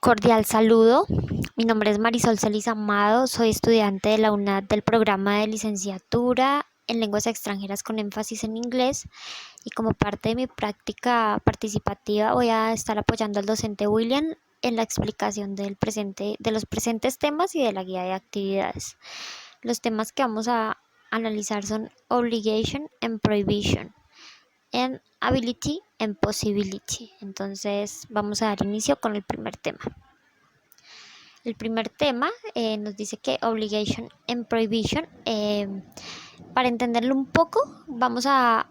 Cordial saludo. Mi nombre es Marisol Celis Amado. Soy estudiante de la UNAD del programa de licenciatura en lenguas extranjeras con énfasis en inglés y como parte de mi práctica participativa voy a estar apoyando al docente William en la explicación de los presentes temas y de la guía de actividades. Los temas que vamos a analizar son obligation and prohibition and ability and possibility. Entonces vamos a dar inicio con el primer tema. El primer tema nos dice que obligation and prohibition, para entenderlo un poco, vamos a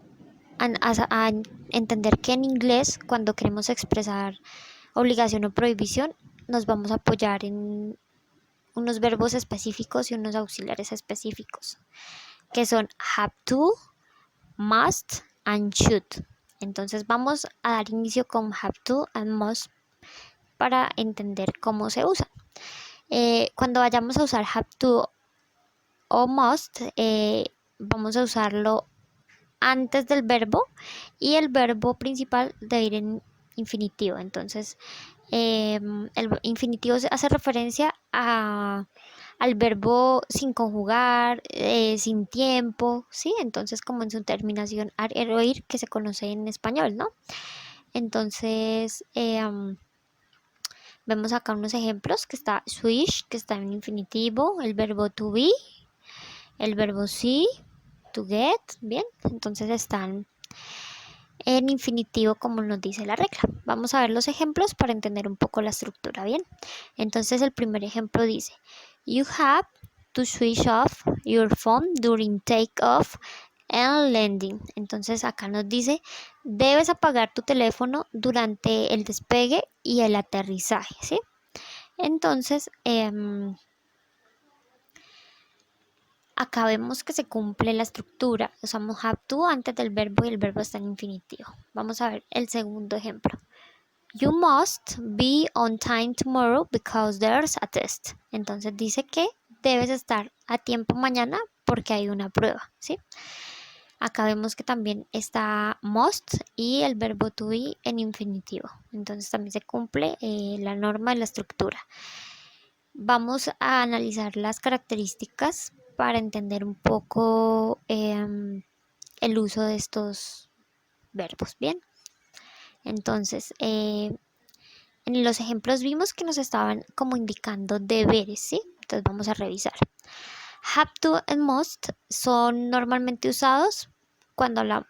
entender que en inglés, cuando queremos expresar obligación o prohibición, nos vamos a apoyar en unos verbos específicos y unos auxiliares específicos, que son have to, must and should. Entonces vamos a dar inicio con have to and must para entender cómo se usan. Cuando vayamos a usar have to o must, vamos a usarlo antes del verbo y el verbo principal debe ir en infinitivo. Entonces, el infinitivo hace referencia al verbo sin conjugar, sin tiempo, ¿sí? Entonces, como en su terminación ar o ir, que se conoce en español, ¿no? Entonces, vemos acá unos ejemplos, que está switch, que está en infinitivo, el verbo to be, el verbo see, to get, bien, entonces están en infinitivo como nos dice la regla. Vamos a ver los ejemplos para entender un poco la estructura, bien. Entonces el primer ejemplo dice, you have to switch off your phone during takeoff and landing. Entonces acá nos dice, debes apagar tu teléfono durante el despegue y el aterrizaje, ¿sí? Entonces, acá vemos que se cumple la estructura. Usamos have to antes del verbo y el verbo está en infinitivo. Vamos a ver el segundo ejemplo. You must be on time tomorrow because there's a test. Entonces dice que debes estar a tiempo mañana porque hay una prueba, ¿sí? Acá vemos que también está must y el verbo to be en infinitivo. Entonces también se cumple la norma de la estructura. Vamos a analizar las características para entender un poco el uso de estos verbos, ¿bien? Entonces, en los ejemplos vimos que nos estaban como indicando deberes, ¿sí? Entonces vamos a revisar. Have to and must son normalmente usados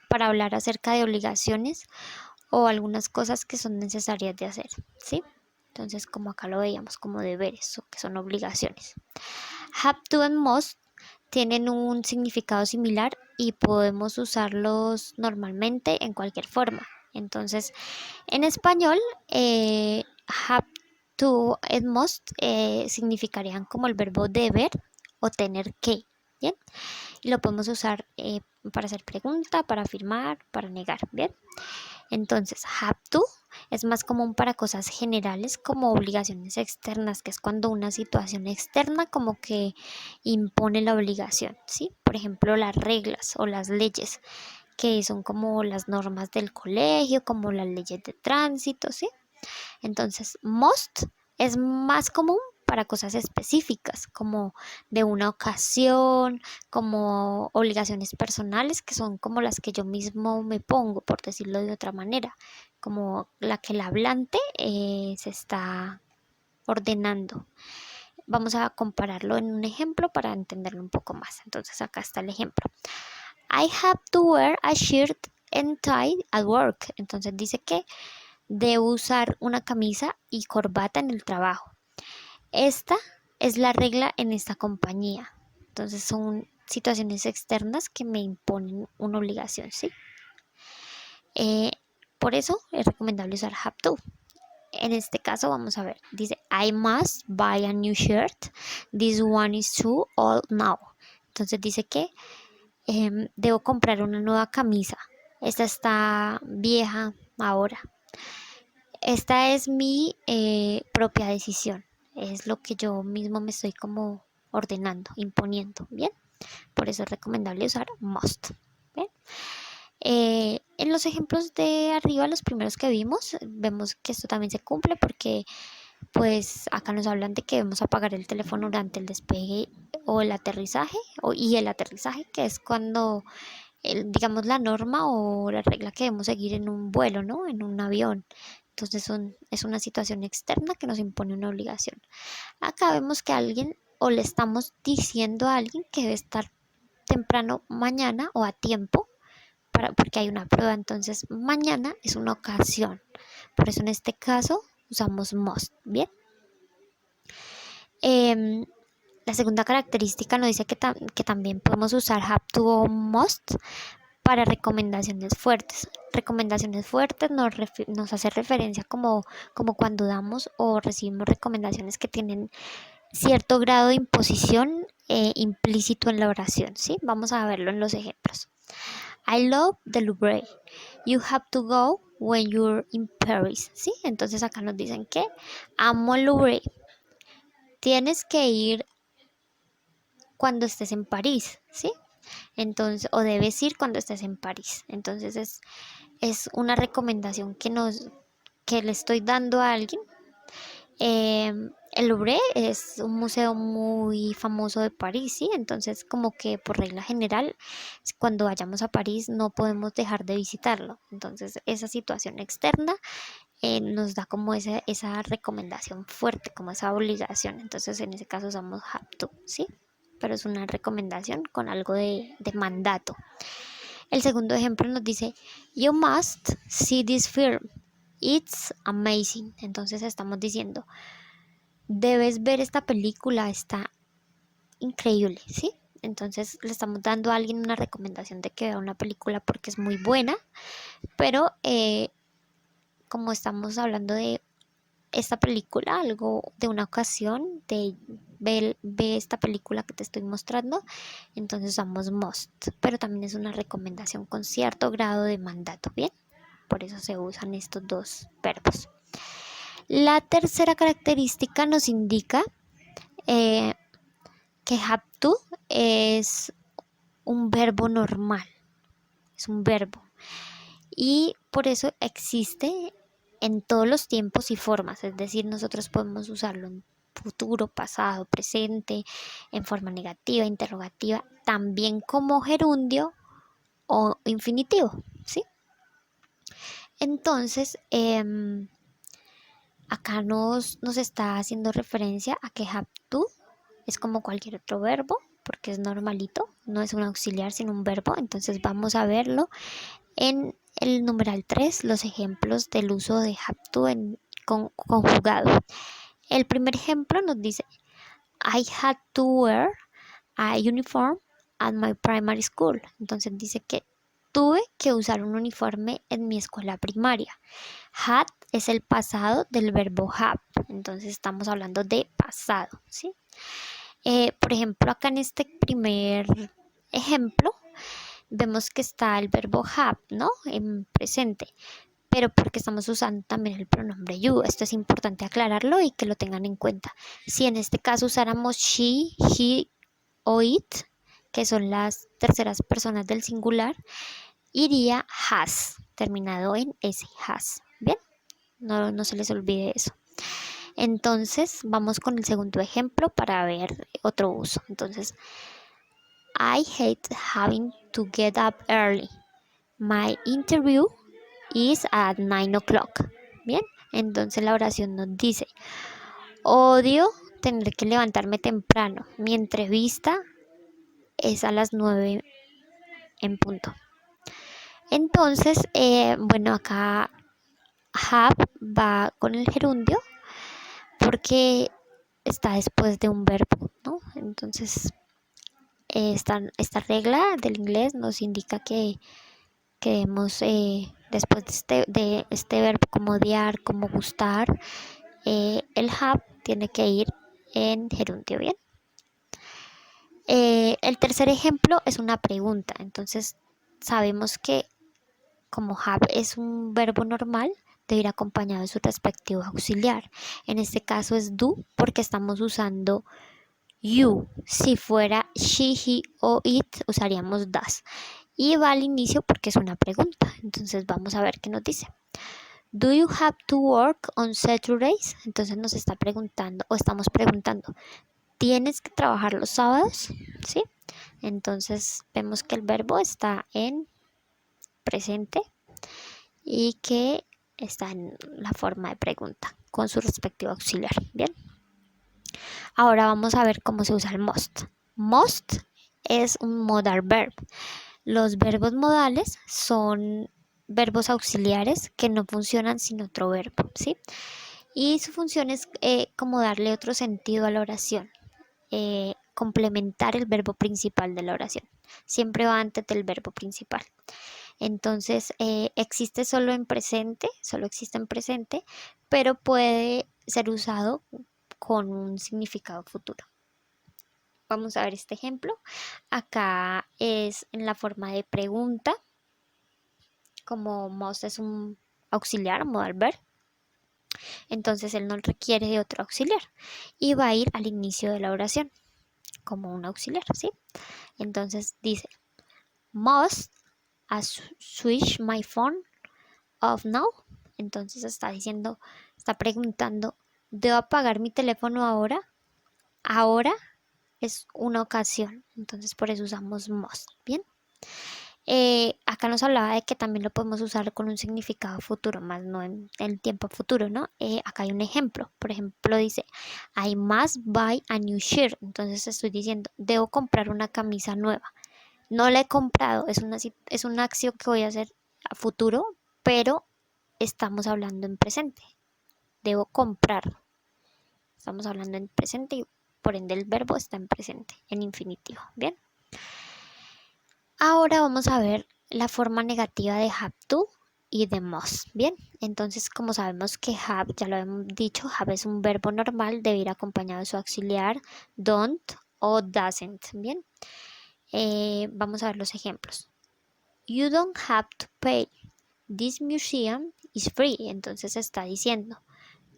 para hablar acerca de obligaciones o algunas cosas que son necesarias de hacer, ¿sí? Entonces, como acá lo veíamos, como deberes o que son obligaciones. Have to and must tienen un significado similar y podemos usarlos normalmente en cualquier forma. Entonces, en español, have to and must significarían como el verbo deber o tener que, ¿bien? Y lo podemos usar para hacer pregunta, para afirmar, para negar, ¿bien? Entonces, have to es más común para cosas generales como obligaciones externas, que es cuando una situación externa como que impone la obligación, ¿sí? Por ejemplo, las reglas o las leyes, que son como las normas del colegio, como las leyes de tránsito, ¿sí? Entonces, must es más común para cosas específicas, como de una ocasión, como obligaciones personales, que son como las que yo mismo me pongo, por decirlo de otra manera, como la que el hablante se está ordenando. Vamos a compararlo en un ejemplo para entenderlo un poco más. Entonces acá está el ejemplo. I have to wear a shirt and tie at work. Entonces dice que debo usar una camisa y corbata en el trabajo. Esta es la regla en esta compañía. Entonces son situaciones externas que me imponen una obligación, ¿sí? Por eso es recomendable usar have to. En este caso vamos a ver, dice I must buy a new shirt. This one is too old now. Entonces dice que debo comprar una nueva camisa. Esta está vieja ahora. Esta es mi propia decisión. Es lo que yo mismo me estoy como ordenando, imponiendo, ¿bien? Por eso es recomendable usar must, ¿bien? En los ejemplos de arriba, los primeros que vimos, vemos que esto también se cumple porque pues acá nos hablan de que debemos apagar el teléfono durante el despegue o el aterrizaje, y el aterrizaje, que es cuando, digamos, la norma o la regla que debemos seguir en un vuelo, ¿no? En un avión. Entonces es una situación externa que nos impone una obligación. Acá vemos que alguien, o le estamos diciendo a alguien que debe estar temprano mañana o a tiempo porque hay una prueba. Entonces mañana es una ocasión, por eso en este caso usamos must. Bien. Em, la segunda característica nos dice que también podemos usar have to o must para recomendaciones fuertes. Recomendaciones fuertes nos hace referencia como cuando damos o recibimos recomendaciones que tienen cierto grado de imposición implícito en la oración, ¿sí? Vamos a verlo en los ejemplos. I love the Louvre. You have to go when you're in Paris, ¿sí? Entonces acá nos dicen que amo el Louvre. Tienes que ir cuando estés en París, ¿sí? Entonces, o debes ir cuando estés en París. Entonces es una recomendación que le estoy dando a alguien. El Louvre es un museo muy famoso de París, ¿sí? Entonces, como que por regla general, cuando vayamos a París no podemos dejar de visitarlo. Entonces, esa situación externa nos da como esa recomendación fuerte, como esa obligación. Entonces, en ese caso usamos have to, ¿sí? Pero es una recomendación con algo de mandato. El segundo ejemplo nos dice, you must see this film. It's amazing. Entonces estamos diciendo, debes ver esta película, está increíble, ¿sí? Entonces le estamos dando a alguien una recomendación de que vea una película porque es muy buena, pero como estamos hablando de esta película, algo de una ocasión, de ve esta película que te estoy mostrando, entonces usamos must, pero también es una recomendación con cierto grado de mandato, ¿bien? Por eso se usan estos dos verbos. La tercera característica nos indica que have to es un verbo normal, es un verbo, y por eso existe en todos los tiempos y formas, es decir, nosotros podemos usarlo en futuro, pasado, presente, en forma negativa, interrogativa, también como gerundio o infinitivo, ¿sí? Entonces, acá nos está haciendo referencia a que have to es como cualquier otro verbo, porque es normalito, no es un auxiliar sino un verbo. Entonces vamos a verlo en el numeral 3, los ejemplos del uso de have to conjugado. El primer ejemplo nos dice, I had to wear a uniform at my primary school. Entonces dice que tuve que usar un uniforme en mi escuela primaria. Had es el pasado del verbo have, entonces estamos hablando de pasado, ¿sí? Por ejemplo, acá en este primer ejemplo vemos que está el verbo have, ¿no? En presente, pero porque estamos usando también el pronombre you. Esto es importante aclararlo y que lo tengan en cuenta. Si en este caso usáramos she, he o it, que son las terceras personas del singular, iría has, terminado en s, has. Bien, no se les olvide eso. Entonces vamos con el segundo ejemplo para ver otro uso. Entonces, I hate having to get up early. My interview is at 9 o'clock. Bien, entonces la oración nos dice, odio tener que levantarme temprano. Mi entrevista es a las 9 en punto. Entonces, bueno, acá have va con el gerundio porque está después de un verbo, ¿no? Entonces, esta regla del inglés nos indica que debemos, después de este verbo como odiar, como gustar, el have tiene que ir en gerundio, ¿bien? El tercer ejemplo es una pregunta, entonces sabemos que como have es un verbo normal, debe ir acompañado de su respectivo auxiliar. En este caso es do porque estamos usando you. Si fuera she, he o it, usaríamos does. Y va al inicio porque es una pregunta. Entonces vamos a ver qué nos dice. Do you have to work on Saturdays? Entonces nos está preguntando o estamos preguntando, ¿tienes que trabajar los sábados? ¿Sí? Entonces vemos que el verbo está en presente y que está en la forma de pregunta con su respectivo auxiliar. Bien. Ahora vamos a ver cómo se usa el must. Must es un modal verb. Los verbos modales son verbos auxiliares que no funcionan sin otro verbo, ¿sí? Y su función es como darle otro sentido a la oración, complementar el verbo principal de la oración. Siempre va antes del verbo principal. Entonces, existe solo existe en presente, pero puede ser usado con un significado futuro. Vamos a ver este ejemplo. Acá es en la forma de pregunta, como must es un auxiliar, modal verb. Entonces él no requiere de otro auxiliar y va a ir al inicio de la oración como un auxiliar, ¿sí? Entonces dice, must I switch my phone off now? Entonces está preguntando, ¿debo apagar mi teléfono ahora? Ahora es una ocasión, entonces por eso usamos must, ¿bien? Acá nos hablaba de que también lo podemos usar con un significado futuro, más no en el tiempo futuro, ¿no? Acá hay un ejemplo. Por ejemplo, dice, I must buy a new shirt. Entonces estoy diciendo, debo comprar una camisa nueva. No la he comprado, es una acción que voy a hacer a futuro, pero estamos hablando en presente. Debo comprar. Estamos hablando en presente y por ende el verbo está en presente, en infinitivo. Bien. Ahora vamos a ver la forma negativa de have to y de must. Bien, entonces como sabemos que have, ya lo hemos dicho, have es un verbo normal, debe ir acompañado de su auxiliar, don't o doesn't. Bien, vamos a ver los ejemplos. You don't have to pay. This museum is free. Entonces está diciendo,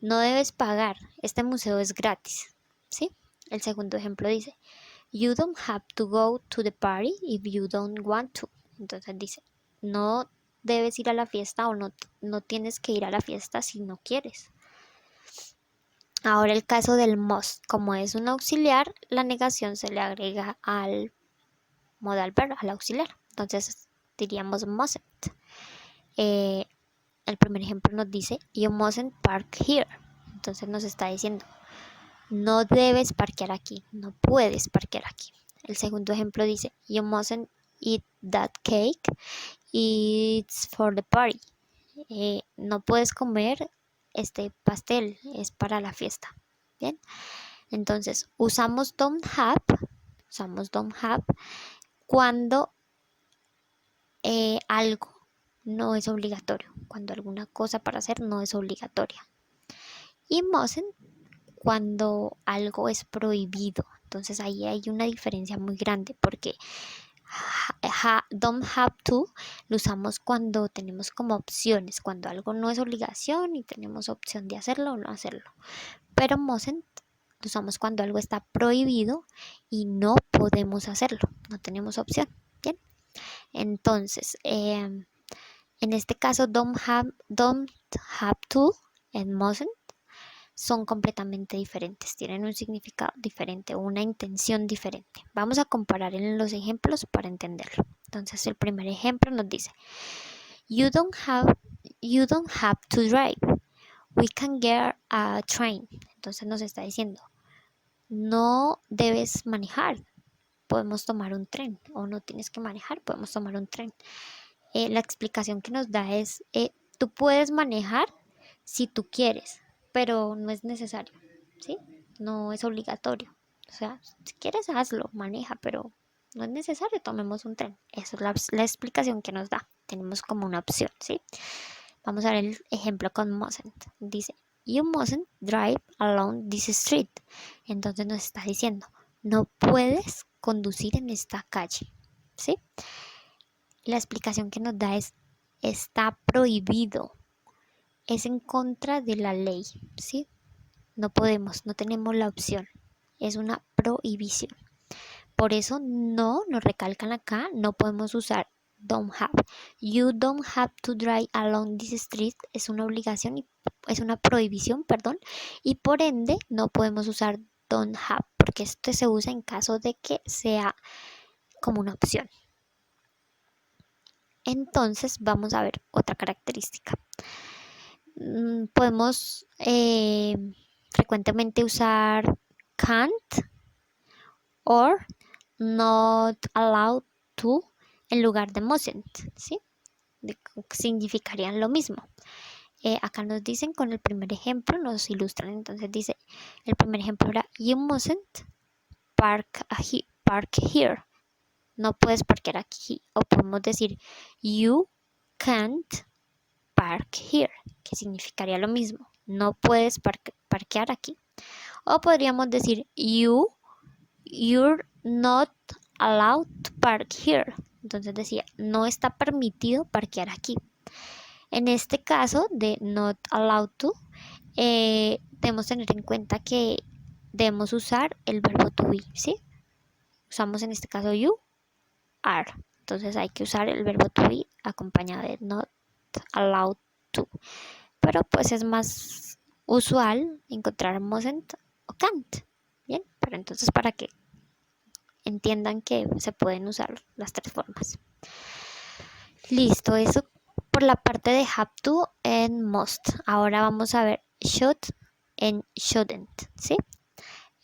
no debes pagar, este museo es gratis. ¿Sí? El segundo ejemplo dice, you don't have to go to the party if you don't want to. Entonces dice, no debes ir a la fiesta o no tienes que ir a la fiesta si no quieres. Ahora el caso del must, como es un auxiliar, la negación se le agrega al modal verb, al auxiliar. Entonces diríamos mustn't. El primer ejemplo nos dice, you mustn't park here. Entonces nos está diciendo, no debes parquear aquí, no puedes parquear aquí. El segundo ejemplo dice, you mustn't eat that cake, it's for the party. No puedes comer este pastel, es para la fiesta. Bien, entonces usamos don't have cuando algo no es obligatorio, cuando alguna cosa para hacer no es obligatoria. Y mustn't cuando algo es prohibido. Entonces ahí hay una diferencia muy grande porque don't have to lo usamos cuando tenemos como opciones, cuando algo no es obligación y tenemos opción de hacerlo o no hacerlo. Pero mustn't lo usamos cuando algo está prohibido y no podemos hacerlo, no tenemos opción. Bien, entonces en este caso don't have to and mustn't son completamente diferentes, tienen un significado diferente, una intención diferente. Vamos a comparar en los ejemplos para entenderlo. Entonces el primer ejemplo nos dice, you don't have to drive, we can get a train. Entonces nos está diciendo, no debes manejar, podemos tomar un tren, o no tienes que manejar, podemos tomar un tren. La explicación que nos da es, tú puedes manejar si tú quieres, pero no es necesario, ¿sí? No es obligatorio. O sea, si quieres hazlo, maneja, pero no es necesario, tomemos un tren. Esa es la explicación que nos da. Tenemos como una opción, ¿sí? Vamos a ver el ejemplo con mustn't. Dice, you mustn't drive along this street. Entonces nos está diciendo, no puedes conducir en esta calle, ¿sí? La explicación que nos da es, está prohibido, es en contra de la ley, ¿sí? No podemos, no tenemos la opción, es una prohibición. Por eso no, nos recalcan acá, no podemos usar don't have. You don't have to drive along this street es una obligación, es una prohibición, perdón, y por ende no podemos usar don't have, porque esto se usa en caso de que sea como una opción. Entonces vamos a ver otra característica. Podemos frecuentemente usar can't or not allowed to en lugar de mustn't, ¿sí? Significarían lo mismo. Acá nos dicen con el primer ejemplo, nos ilustran, entonces dice, el primer ejemplo era you mustn't park here, no puedes parquear aquí, o podemos decir you can't park here, que significaría lo mismo, no puedes parquear aquí, o podríamos decir you're not allowed to park here, entonces decía, no está permitido parquear aquí. En este caso de not allowed to, debemos tener en cuenta que debemos usar el verbo to be, ¿sí? Usamos en este caso you are, entonces hay que usar el verbo to be acompañado de not allowed to, pero pues es más usual encontrar mustn't o can't, bien, pero entonces para que entiendan que se pueden usar las tres formas. Listo, eso por la parte de have to and must. Ahora vamos a ver should and shouldn't, ¿sí?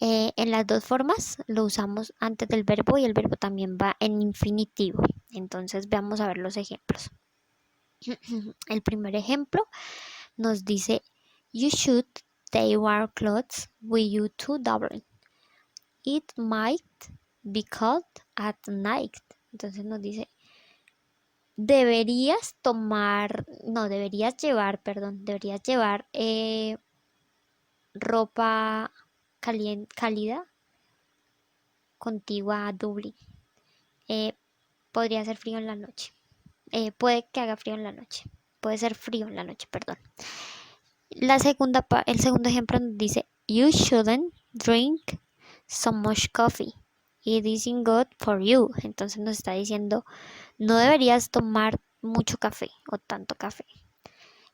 En las dos formas lo usamos antes del verbo y el verbo también va en infinitivo. Entonces vamos a ver los ejemplos. El primer ejemplo nos dice you should take your clothes with you to Dublin. It might be cold at night. Entonces nos dice deberías llevar ropa cálida contigo a Dublín. Podría ser frío en la noche. Puede que haga frío en la noche. Puede ser frío en la noche, perdón. El segundo ejemplo nos dice you shouldn't drink so much coffee. It isn't good for you. Entonces nos está diciendo no deberías tomar mucho café o tanto café.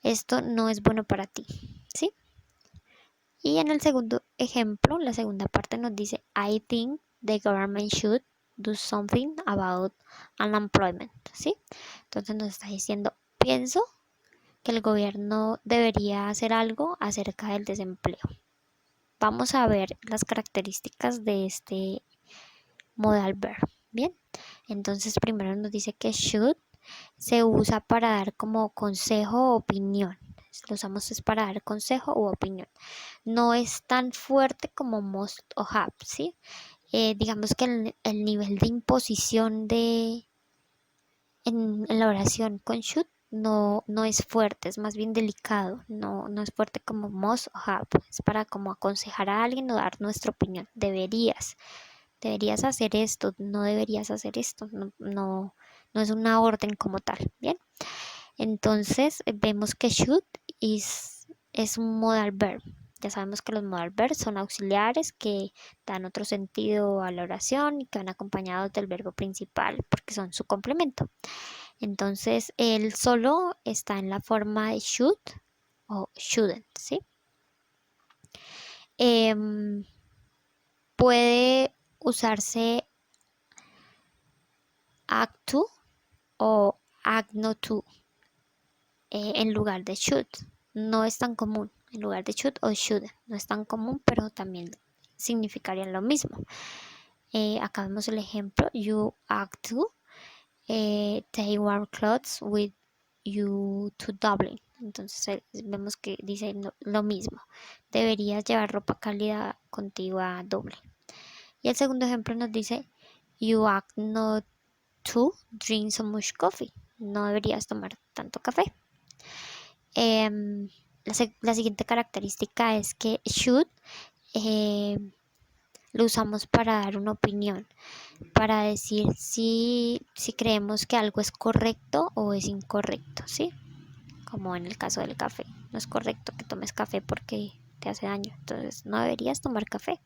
Esto no es bueno para ti, ¿sí? Y en el segundo ejemplo, la segunda parte nos dice I think the government should do something about unemployment, ¿sí? Entonces nos está diciendo pienso que el gobierno debería hacer algo acerca del desempleo. Vamos a ver las características de este modal verb. Bien, entonces primero nos dice que should se usa para dar como consejo o opinión. Lo usamos es para dar consejo u opinión. No es tan fuerte como must o have, ¿sí? Digamos que el nivel de imposición en la oración con should no es fuerte, es más bien delicado, no es fuerte como must o have, es para como aconsejar a alguien o dar nuestra opinión. Deberías hacer esto, no deberías hacer esto, no es una orden como tal, ¿bien? Entonces vemos que should es un modal verb. Ya sabemos que los modal verbs son auxiliares que dan otro sentido a la oración y que van acompañados del verbo principal porque son su complemento. Entonces, él solo está en la forma de should o shouldn't, ¿sí? Puede usarse act to o act not to en lugar de should. No es tan común en lugar de should o shouldn't. No es tan común, pero también significarían lo mismo. Acá vemos el ejemplo. You act to take your clothes with you to Dublin. Entonces vemos que dice lo mismo. Deberías llevar ropa cálida contigo a Dublin. Y el segundo ejemplo nos dice you act not to drink so much coffee. No deberías tomar tanto café. La siguiente característica es que should lo usamos para dar una opinión, para decir si creemos que algo es correcto o es incorrecto, ¿sí? Como en el caso del café. No es correcto que tomes café porque te hace daño, entonces no deberías tomar café.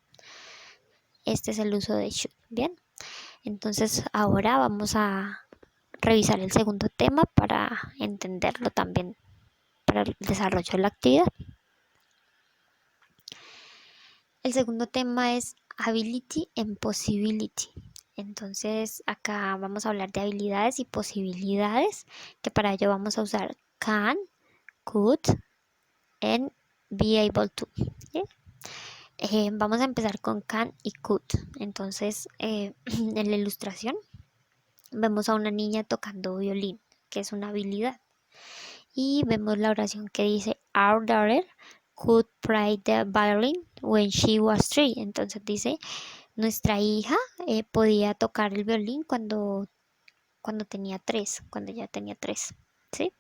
Este es el uso de should, ¿bien? Entonces ahora vamos a revisar el segundo tema para entenderlo también para el desarrollo de la actividad. El segundo tema es ability and possibility. Entonces acá vamos a hablar de habilidades y posibilidades, que para ello vamos a usar can, could and be able to. ¿Sí? Vamos a empezar con can y could. Entonces en la ilustración vemos a una niña tocando violín, que es una habilidad. Y vemos la oración que dice our daughter could play the violin when she was 3. Entonces dice nuestra hija podía tocar el violín cuando tenía 3, cuando ya tenía 3, ¿sí?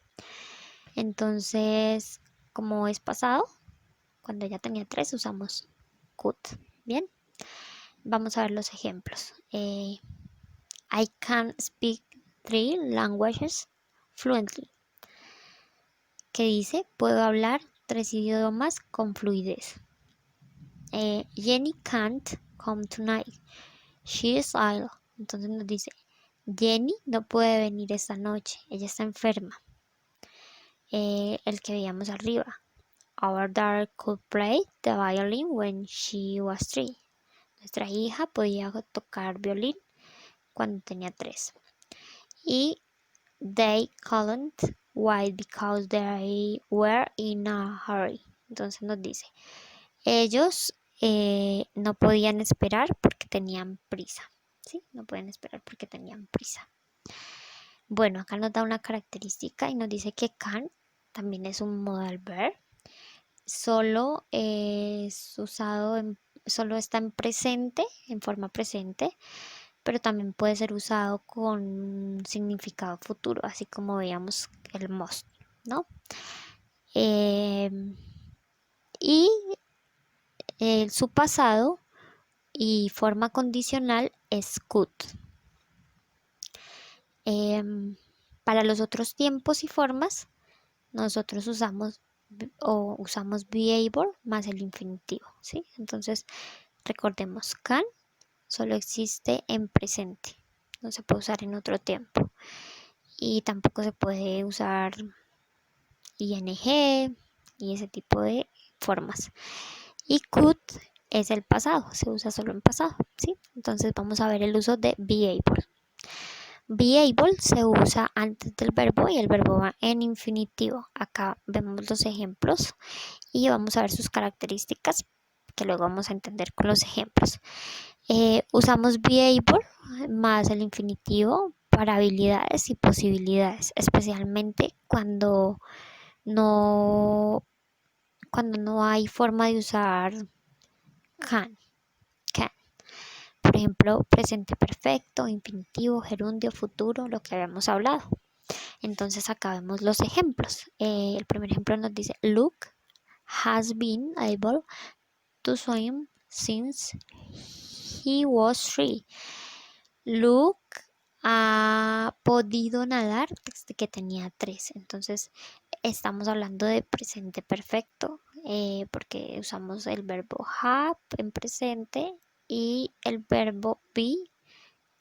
Entonces, como es pasado, cuando ya tenía 3 usamos could. Bien, vamos a ver los ejemplos. I can speak 3 languages fluently. Que dice, puedo hablar 3 idiomas con fluidez. Jenny can't come tonight. She is ill. Entonces nos dice, Jenny no puede venir esta noche. Ella está enferma. El que veíamos arriba. Our daughter could play the violin when she was 3. Nuestra hija podía tocar violín cuando tenía 3. Y they couldn't wait because they were in a hurry. Entonces nos dice, ellos no podían esperar porque tenían prisa. ¿Sí? No pueden esperar porque tenían prisa. Bueno, acá nos da una característica y nos dice que can también es un modal verb. Solo es usado solo está en presente, en forma presente, pero también puede ser usado con significado futuro, así como veíamos el must, ¿no? Y su pasado y forma condicional es could. Para los otros tiempos y formas, nosotros usamos be able más el infinitivo, ¿sí? Entonces, recordemos, can solo existe en presente, no se puede usar en otro tiempo. Y tampoco se puede usar ing y ese tipo de formas. Y could es el pasado, se usa solo en pasado, ¿sí? Entonces vamos a ver el uso de be able. Be able se usa antes del verbo y el verbo va en infinitivo. Acá vemos los ejemplos y vamos a ver sus características que luego vamos a entender con los ejemplos. Usamos be able más el infinitivo para habilidades y posibilidades, especialmente cuando no hay forma de usar can. Por ejemplo, presente perfecto, infinitivo, gerundio, futuro, lo que habíamos hablado. Entonces acá vemos los ejemplos. El primer ejemplo nos dice, Luke has been able to swim since he was 3. Luke ha podido nadar desde que tenía 3. Entonces estamos hablando de presente perfecto porque usamos el verbo have en presente y el verbo be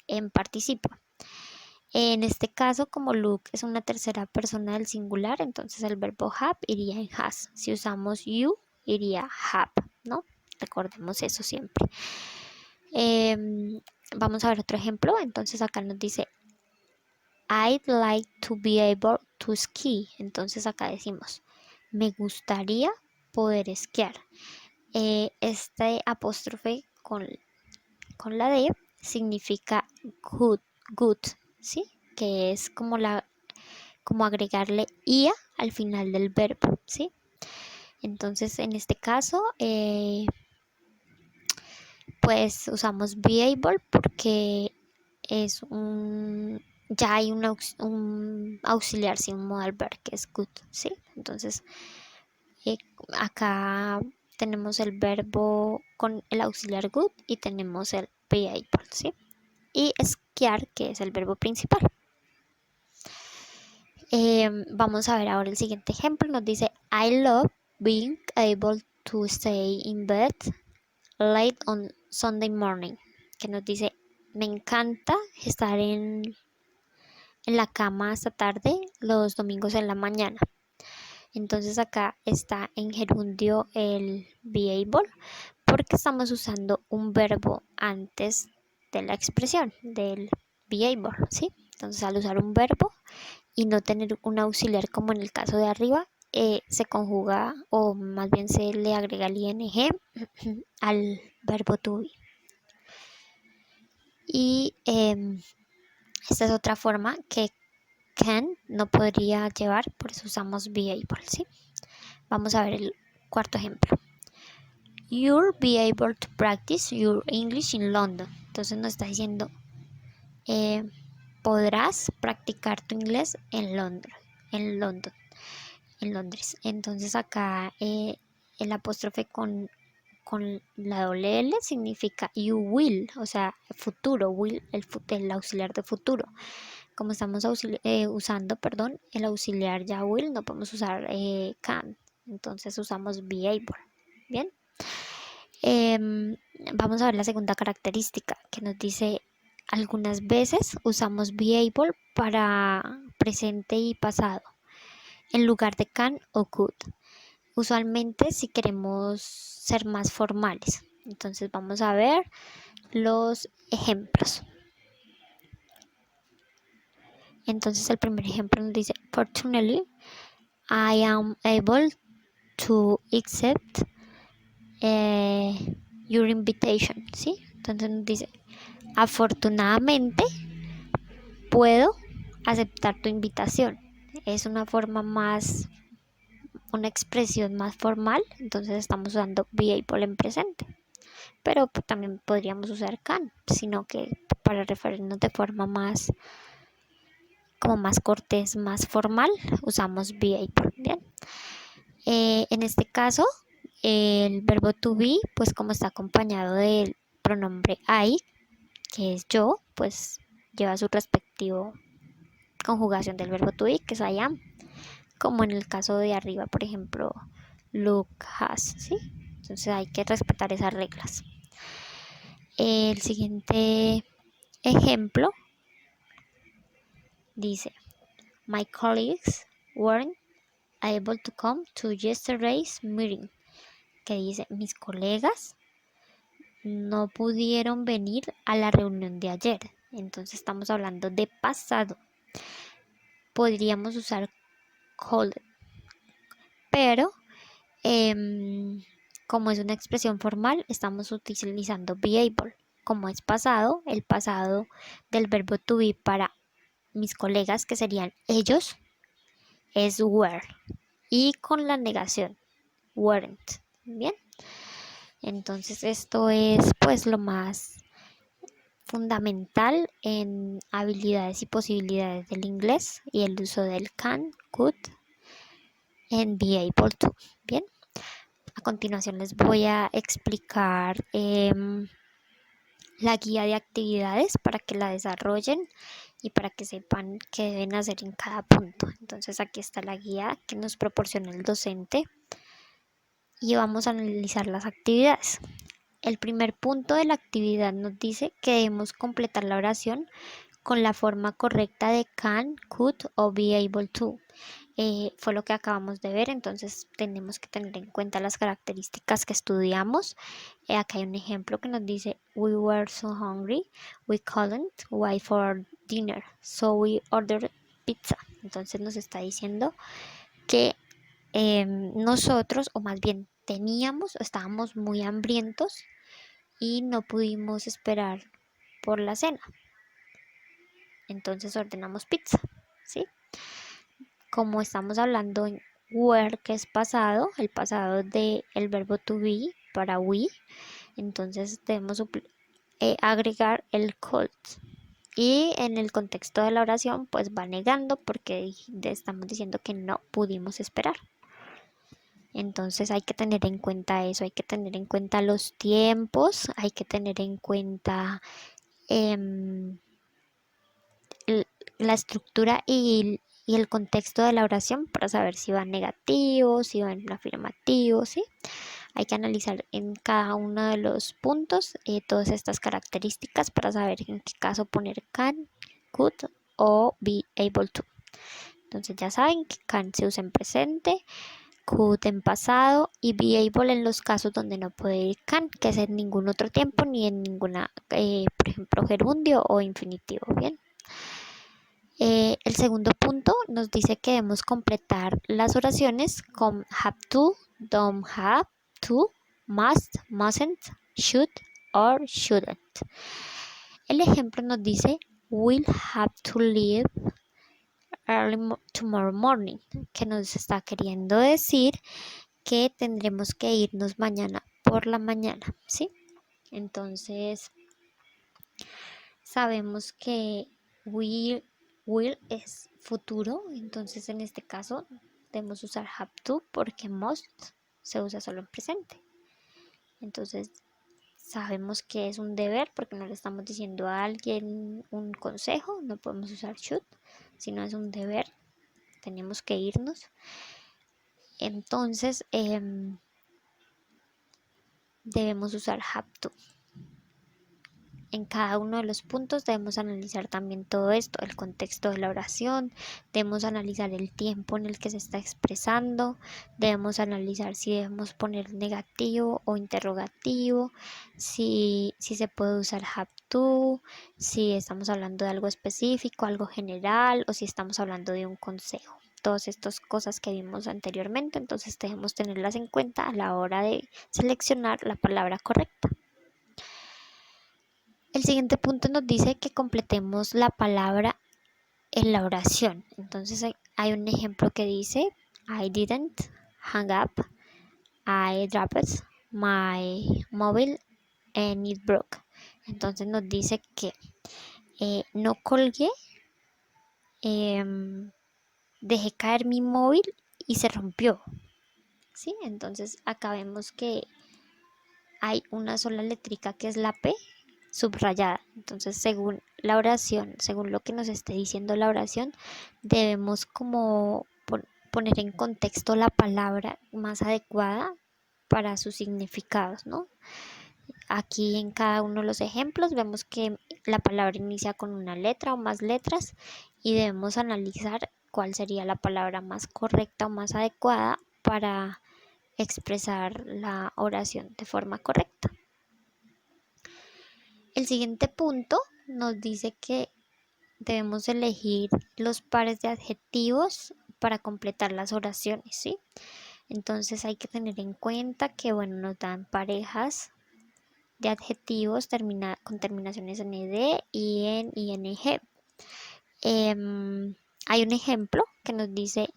en participo. En este caso, como Luke es una tercera persona del singular, entonces el verbo have iría en has. Si usamos you, iría have, ¿no? Recordemos eso siempre. Vamos a ver otro ejemplo. Entonces acá nos dice I'd like to be able to ski. Entonces acá decimos me gustaría poder esquiar. Este apóstrofe con la D significa good, ¿sí? Que es como agregarle ia al final del verbo, ¿sí? Entonces en este caso pues usamos be able porque es ya hay un auxiliar, sí, un modal verb que es good, ¿sí? Entonces acá tenemos el verbo con el auxiliar good y tenemos el be able, ¿sí? Y esquiar, que es el verbo principal. Vamos a ver ahora el siguiente ejemplo. Nos dice I love being able to stay in bed late on Sunday morning. Que nos dice me encanta estar en la cama hasta tarde los domingos en la mañana. Entonces acá está en gerundio el be able porque estamos usando un verbo antes de la expresión del be able, ¿sí? Entonces al usar un verbo y no tener un auxiliar como en el caso de arriba, se conjuga o más bien se le agrega el ing al verbo to be. Y esta es otra forma que can no podría llevar, por eso usamos be able, ¿sí? Vamos a ver el cuarto ejemplo. You'll be able to practice your English in London. Entonces nos está diciendo, podrás practicar tu inglés en Londres. Entonces acá el apóstrofe con la doble L significa you will, o sea, futuro, will, el auxiliar de futuro. Como estamos usando, el auxiliar ya will, no podemos usar can. Entonces usamos be able. Bien. Vamos a ver la segunda característica que nos dice algunas veces usamos be able para presente y pasado en lugar de can o could. Usualmente si queremos ser más formales. Entonces vamos a ver los ejemplos. Entonces el primer ejemplo nos dice, fortunately, I am able to accept your invitation, ¿sí? Entonces nos dice, afortunadamente puedo aceptar tu invitación. Es una forma más, una expresión más formal, entonces estamos usando be able en presente. Pero también podríamos usar can, sino que para referirnos de forma más, como más cortés, más formal, usamos be able. Bien. En este caso, el verbo to be, pues como está acompañado del pronombre I, que es yo, pues lleva su respectivo conjugación del verbo to be, que es I am, como en el caso de arriba, por ejemplo, Luke has, ¿sí? Entonces hay que respetar esas reglas. El siguiente ejemplo dice, my colleagues weren't able to come to yesterday's meeting, que dice, mis colegas no pudieron venir a la reunión de ayer. Entonces estamos hablando de pasado. Podríamos usar could, pero como es una expresión formal, estamos utilizando be able. Como es pasado, el pasado del verbo to be para mis colegas, que serían ellos, es were. Y con la negación, weren't. Bien. Entonces esto es pues lo más fundamental en habilidades y posibilidades del inglés y el uso del can, could en be able to. Bien. A continuación les voy a explicar la guía de actividades para que la desarrollen y para que sepan qué deben hacer en cada punto. Entonces aquí está la guía que nos proporciona el docente y vamos a analizar las actividades. El primer punto de la actividad nos dice que debemos completar la oración con la forma correcta de can, could o be able to. Fue lo que acabamos de ver, entonces tenemos que tener en cuenta las características que estudiamos. Acá hay un ejemplo que nos dice, we were so hungry, we couldn't wait for dinner, so we ordered pizza. Entonces nos está diciendo que nosotros, o más bien teníamos, estábamos muy hambrientos y no pudimos esperar por la cena. Entonces ordenamos pizza, ¿sí? Como estamos hablando en were, que es pasado, el pasado del verbo to be para we, entonces debemos agregar el could. Y en el contexto de la oración, pues va negando porque estamos diciendo que no pudimos esperar. Entonces hay que tener en cuenta eso, hay que tener en cuenta los tiempos, hay que tener en cuenta la estructura y el contexto de la oración para saber si va en negativo, si va en afirmativo, ¿sí? Hay que analizar en cada uno de los puntos todas estas características para saber en qué caso poner can, could o be able to. Entonces ya saben que can se usa en presente, could en pasado y be able en los casos donde no puede ir can, que es en ningún otro tiempo ni en ninguna, por ejemplo, gerundio o infinitivo. Bien. El segundo punto nos dice que debemos completar las oraciones con have to, don't have to, must, mustn't, should or shouldn't. El ejemplo nos dice will have to leave early tomorrow morning, que nos está queriendo decir que tendremos que irnos mañana por la mañana, ¿sí? Entonces sabemos que will es futuro, entonces en este caso debemos usar have to porque must se usa solo en presente. Entonces sabemos que es un deber porque no le estamos diciendo a alguien un consejo, no podemos usar should, sino es un deber, tenemos que irnos. Entonces debemos usar have to. En cada uno de los puntos debemos analizar también todo esto, el contexto de la oración, debemos analizar el tiempo en el que se está expresando, debemos analizar si debemos poner negativo o interrogativo, si se puede usar have to, si estamos hablando de algo específico, algo general o si estamos hablando de un consejo. Todas estas cosas que vimos anteriormente, entonces debemos tenerlas en cuenta a la hora de seleccionar la palabra correcta. El siguiente punto nos dice que completemos la palabra en la oración. Entonces hay un ejemplo que dice I didn't hang up, I dropped my mobile and it broke. Entonces nos dice que no colgué, dejé caer mi móvil y se rompió. ¿Sí? Entonces acá vemos que hay una sola letrica que es la P subrayada. Entonces, según la oración, según lo que nos esté diciendo la oración, debemos como poner en contexto la palabra más adecuada para sus significados, ¿no? Aquí en cada uno de los ejemplos vemos que la palabra inicia con una letra o más letras y debemos analizar cuál sería la palabra más correcta o más adecuada para expresar la oración de forma correcta. El siguiente punto nos dice que debemos elegir los pares de adjetivos para completar las oraciones, ¿sí? Entonces hay que tener en cuenta que, bueno, nos dan parejas de adjetivos con terminaciones en ed y en ing. Hay un ejemplo que nos dice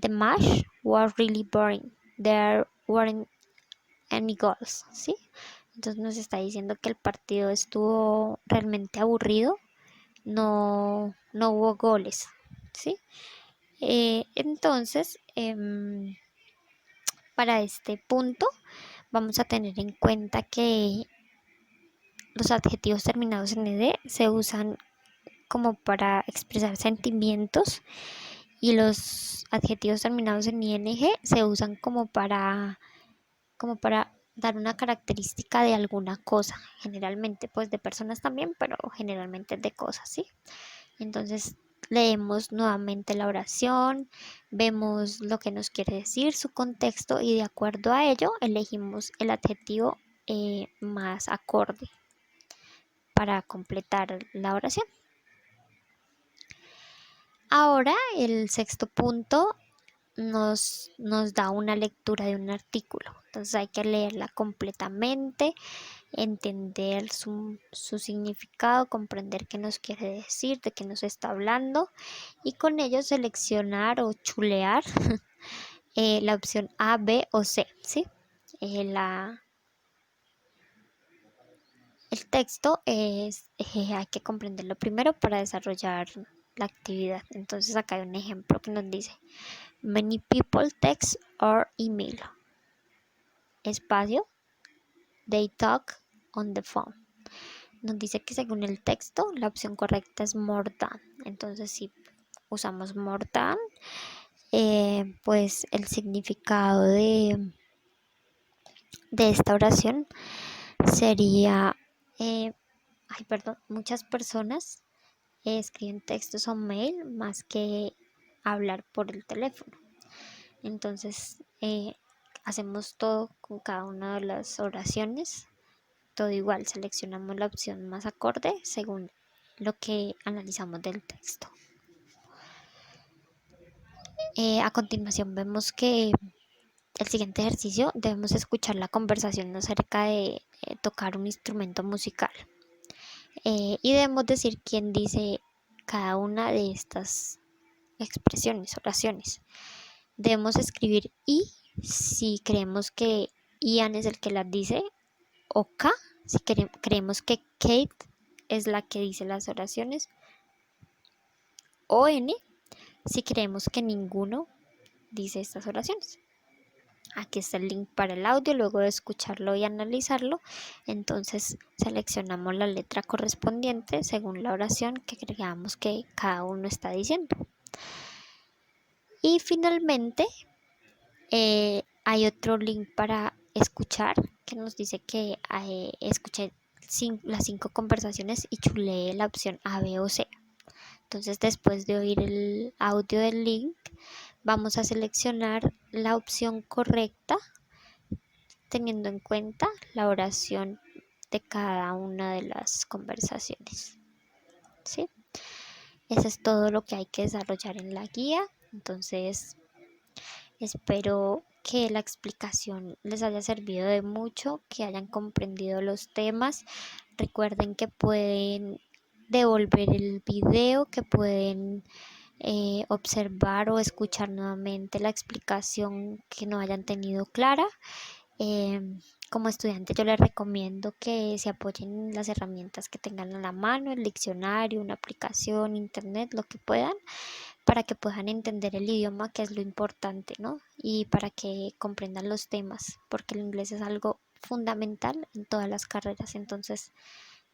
The match was really boring. There weren't any goals, ¿sí? Entonces nos está diciendo que el partido estuvo realmente aburrido, no hubo goles, ¿sí? Entonces, para este punto vamos a tener en cuenta que los adjetivos terminados en ed se usan como para expresar sentimientos y los adjetivos terminados en ing se usan como para dar una característica de alguna cosa, generalmente pues de personas también, pero generalmente de cosas, ¿sí? Entonces leemos nuevamente la oración, vemos lo que nos quiere decir, su contexto y de acuerdo a ello elegimos el adjetivo más acorde para completar la oración. Ahora el sexto punto nos da una lectura de un artículo, entonces hay que leerla completamente, entender su significado, comprender qué nos quiere decir, de qué nos está hablando y con ello seleccionar o chulear la opción A, B o C, ¿sí? El texto hay que comprenderlo primero para desarrollar la actividad. Entonces acá hay un ejemplo que nos dice Many people text or email. Espacio. They talk on the phone. Nos dice que según el texto la opción correcta es more than. Entonces si usamos more than, pues el significado de esta oración sería muchas personas escriben textos o mail más que hablar por el teléfono. Entonces hacemos todo con cada una de las oraciones, todo igual, seleccionamos la opción más acorde según lo que analizamos del texto. A continuación vemos que el siguiente ejercicio debemos escuchar la conversación acerca de tocar un instrumento musical y debemos decir quién dice cada una de estas expresiones, oraciones. Debemos escribir I si creemos que Ian es el que las dice, o K si creemos que Kate es la que dice las oraciones, o N si creemos que ninguno dice estas oraciones. Aquí está el link para el audio. Luego de escucharlo y analizarlo, entonces seleccionamos la letra correspondiente según la oración que creamos que cada uno está diciendo. Y finalmente hay otro link para escuchar que nos dice que escuché las 5 conversaciones y chuleé la opción A, B o C. Entonces, después de oír el audio del link, vamos a seleccionar la opción correcta teniendo en cuenta la oración de cada una de las conversaciones. ¿Sí? Eso es todo lo que hay que desarrollar en la guía. Entonces, espero que la explicación les haya servido de mucho, que hayan comprendido los temas. Recuerden que pueden devolver el video, que pueden observar o escuchar nuevamente la explicación que no hayan tenido clara. Como estudiante yo les recomiendo que se apoyen en las herramientas que tengan a la mano, el diccionario, una aplicación, internet, lo que puedan, para que puedan entender el idioma, que es lo importante, ¿no? Y para que comprendan los temas, porque el inglés es algo fundamental en todas las carreras, entonces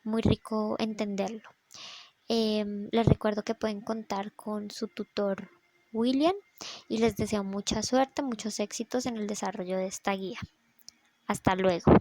muy rico entenderlo. Les recuerdo que pueden contar con su tutor William y les deseo mucha suerte, muchos éxitos en el desarrollo de esta guía. Hasta luego.